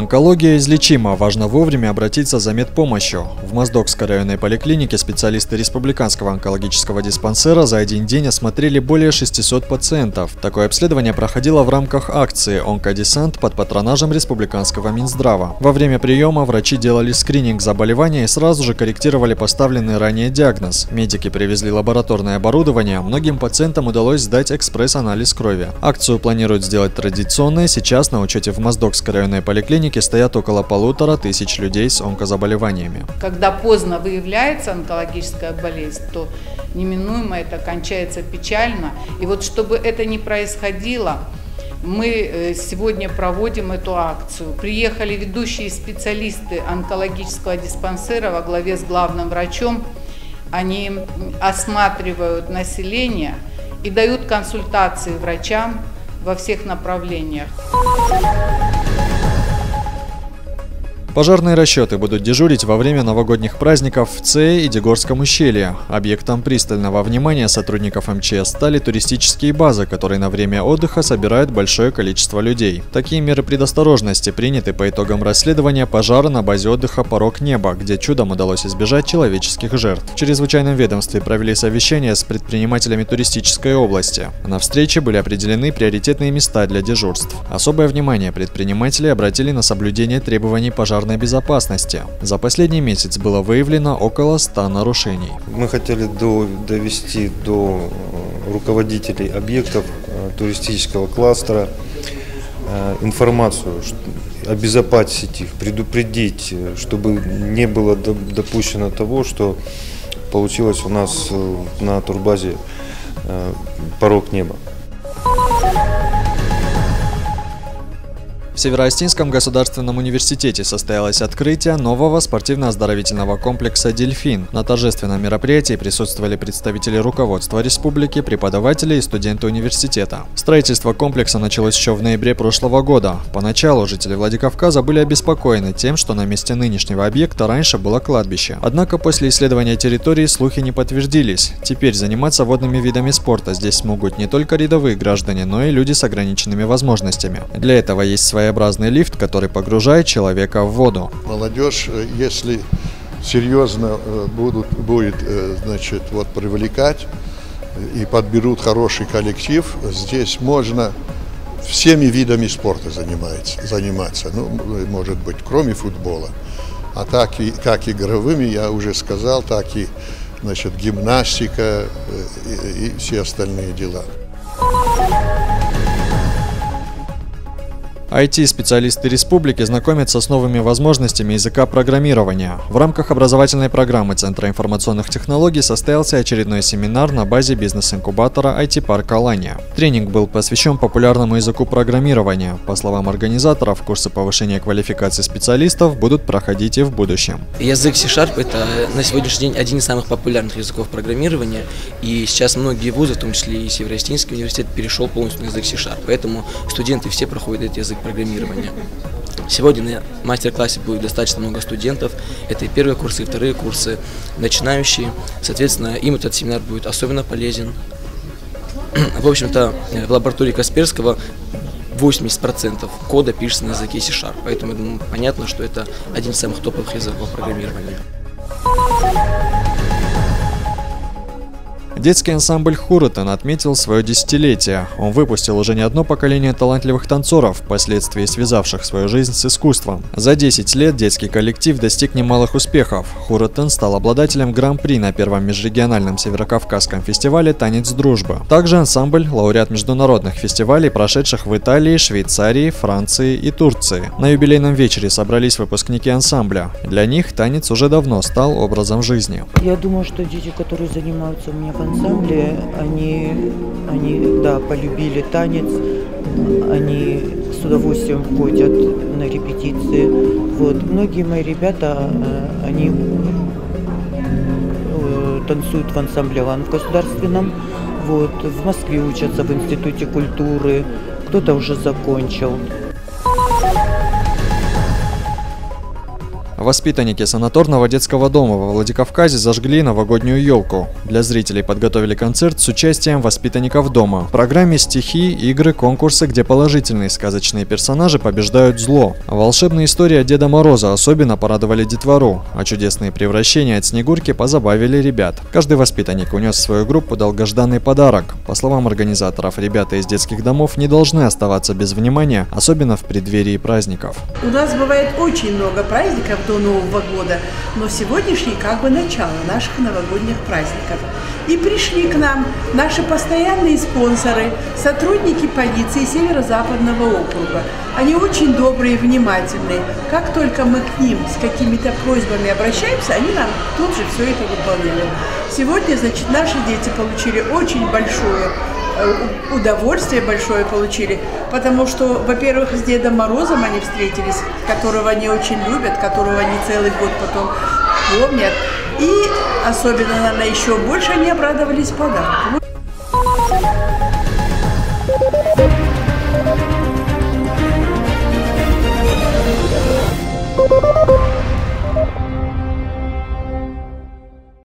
Онкология излечима, важно вовремя обратиться за медпомощью. В Моздокской районной поликлинике специалисты Республиканского онкологического диспансера за один день осмотрели более 600 пациентов. Такое обследование проходило в рамках акции «Онкодесант» под патронажем Республиканского Минздрава. Во время приема врачи делали скрининг заболевания и сразу же корректировали поставленный ранее диагноз. Медики привезли лабораторное оборудование, многим пациентам удалось сдать экспресс-анализ крови. Акцию планируют сделать традиционной. Сейчас на учете в Моздокской районной поликлинике стоят около 1500 людей с онкозаболеваниями. Когда поздно выявляется онкологическая болезнь, то неминуемо это кончается печально. И вот чтобы это не происходило, мы сегодня проводим эту акцию. Приехали ведущие специалисты онкологического диспансера во главе с главным врачом. Они осматривают население и дают консультации врачам во всех направлениях. Пожарные расчеты будут дежурить во время новогодних праздников в ЦЭ и Дегорском ущелье. Объектом пристального внимания сотрудников МЧС стали туристические базы, которые на время отдыха собирают большое количество людей. Такие меры предосторожности приняты по итогам расследования пожара на базе отдыха «Порог неба», где чудом удалось избежать человеческих жертв. В чрезвычайном ведомстве провели совещание с предпринимателями туристической области. На встрече были определены приоритетные места для дежурств. Особое внимание предприниматели обратили на соблюдение требований пожарной безопасности. За последний месяц было выявлено около 100 нарушений. Мы хотели довести до руководителей объектов туристического кластера информацию, обезопасить их, предупредить, чтобы не было допущено того, что получилось у нас на турбазе «Порог неба». В Северо-Остинском государственном университете состоялось открытие нового спортивно-оздоровительного комплекса «Дельфин». На торжественном мероприятии присутствовали представители руководства республики, преподаватели и студенты университета. Строительство комплекса началось еще в ноябре прошлого года. Поначалу жители Владикавказа были обеспокоены тем, что на месте нынешнего объекта раньше было кладбище. Однако после исследования территории слухи не подтвердились. Теперь заниматься водными видами спорта здесь смогут не только рядовые граждане, но и люди с ограниченными возможностями. Для этого есть своеобразный лифт, который погружает человека в воду. Молодежь, если серьезно будет привлекать и подберут хороший коллектив, здесь можно всеми видами спорта заниматься. Ну, может быть, кроме футбола. А так и как игровыми, я уже сказал, так и гимнастика и все остальные дела. IT-специалисты республики знакомятся с новыми возможностями языка программирования. В рамках образовательной программы Центра информационных технологий состоялся очередной семинар на базе бизнес-инкубатора IT-парка «Алания». Тренинг был посвящен популярному языку программирования. По словам организаторов, курсы повышения квалификации специалистов будут проходить и в будущем. Язык C# – это на сегодняшний день один из самых популярных языков программирования. И сейчас многие вузы, в том числе и Северо-Остинский университет, перешел полностью на язык C#. Поэтому студенты все проходят этот язык программирования. Сегодня на мастер-классе будет достаточно много студентов. Это и первые курсы, и вторые курсы, начинающие. Соответственно, им этот семинар будет особенно полезен. В общем-то, в лаборатории Касперского 80% кода пишется на языке C#. Поэтому, я думаю, понятно, что это один из самых топовых языков программирования. Детский ансамбль «Хуротен» отметил свое десятилетие. Он выпустил уже не одно поколение талантливых танцоров, впоследствии связавших свою жизнь с искусством. За 10 лет детский коллектив достиг немалых успехов. «Хуротен» стал обладателем гран-при на первом межрегиональном северокавказском фестивале «Танец дружбы». Также ансамбль – лауреат международных фестивалей, прошедших в Италии, Швейцарии, Франции и Турции. На юбилейном вечере собрались выпускники ансамбля. Для них танец уже давно стал образом жизни. Я думаю, что дети, которые занимаются у меня в ансамбле, они полюбили танец, они с удовольствием ходят на репетиции. Многие мои ребята, они танцуют в ансамбле «Лан» в государственном, в Москве учатся в Институте культуры, кто-то уже закончил. Воспитанники санаторного детского дома во Владикавказе зажгли новогоднюю елку. Для зрителей подготовили концерт с участием воспитанников дома. В программе стихи, игры, конкурсы, где положительные сказочные персонажи побеждают зло. Волшебные истории от Деда Мороза особенно порадовали детвору, а чудесные превращения от Снегурки позабавили ребят. Каждый воспитанник унес в свою группу долгожданный подарок. По словам организаторов, ребята из детских домов не должны оставаться без внимания, особенно в преддверии праздников. У нас бывает очень много праздников до Нового года, но сегодняшний как бы начало наших новогодних праздников. И пришли к нам наши постоянные спонсоры, сотрудники полиции Северо-Западного округа. Они очень добрые и внимательные. Как только мы к ним с какими-то просьбами обращаемся, они нам тут же все это выполняют. Сегодня, значит, наши дети получили очень большое удовольствие большое получили, потому что, во-первых, с Дедом Морозом они встретились, которого они очень любят, которого они целый год потом помнят. И особенно, наверное, еще больше они обрадовались подаркам.